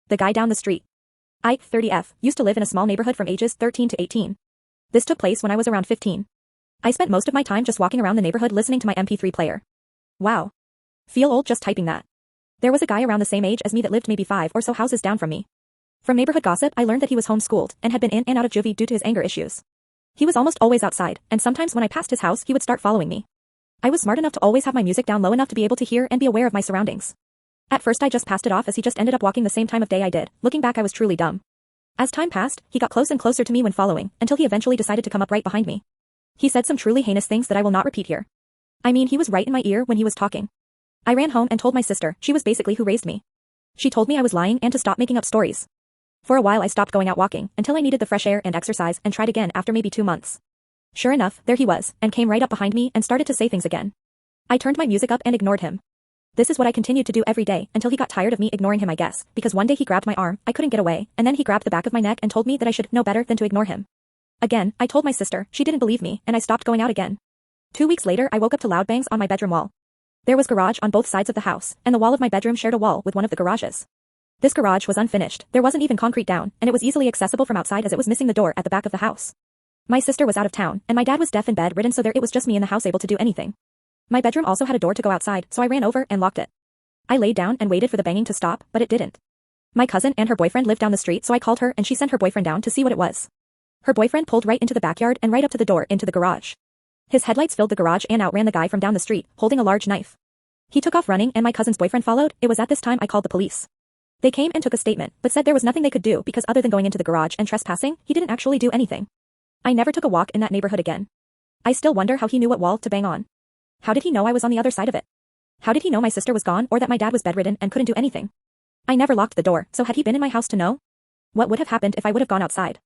The guy down the street. I, 30F, used to live in a small neighborhood from ages 13 to 18. This took place when I was around 15. I spent most of my time just walking around the neighborhood listening to my MP3 player. Wow. Feel old just typing that. There was a guy around the same age as me that lived maybe 5 or so houses down from me. From neighborhood gossip, I learned that he was homeschooled and had been in and out of juvie due to his anger issues. He was almost always outside, and sometimes when I passed his house he would start following me. I was smart enough to always have my music down low enough to be able to hear and be aware of my surroundings. At first I just passed it off as he just ended up walking the same time of day I did. Looking back I was truly dumb. As time passed, he got close and closer to me when following, until he eventually decided to come up right behind me. He said some truly heinous things that I will not repeat here. I mean, he was right in my ear when he was talking. I ran home and told my sister, she was basically who raised me. She told me I was lying and to stop making up stories. For a while I stopped going out walking, until I needed the fresh air and exercise and tried again after maybe 2 months. Sure enough, there he was, and came right up behind me and started to say things again. I turned my music up and ignored him. This is what I continued to do every day until he got tired of me ignoring him I guess, because one day he grabbed my arm, I couldn't get away, and then he grabbed the back of my neck and told me that I should know better than to ignore him. Again, I told my sister, she didn't believe me, and I stopped going out again. 2 weeks later I woke up to loud bangs on my bedroom wall. There was garage on both sides of the house, and the wall of my bedroom shared a wall with one of the garages. This garage was unfinished, there wasn't even concrete down, and it was easily accessible from outside as it was missing the door at the back of the house. My sister was out of town, and my dad was deaf and bedridden so it was just me in the house able to do anything. My bedroom also had a door to go outside, so I ran over and locked it. I laid down and waited for the banging to stop, but it didn't. My cousin and her boyfriend lived down the street so I called her and she sent her boyfriend down to see what it was. Her boyfriend pulled right into the backyard and right up to the door into the garage. His headlights filled the garage and outran the guy from down the street, holding a large knife. He took off running and my cousin's boyfriend followed. It was at this time I called the police. They came and took a statement, but said there was nothing they could do because other than going into the garage and trespassing, he didn't actually do anything. I never took a walk in that neighborhood again. I still wonder how he knew what wall to bang on. How did he know I was on the other side of it? How did he know my sister was gone or that my dad was bedridden and couldn't do anything? I never locked the door, so had he been in my house to know? What would have happened if I would have gone outside?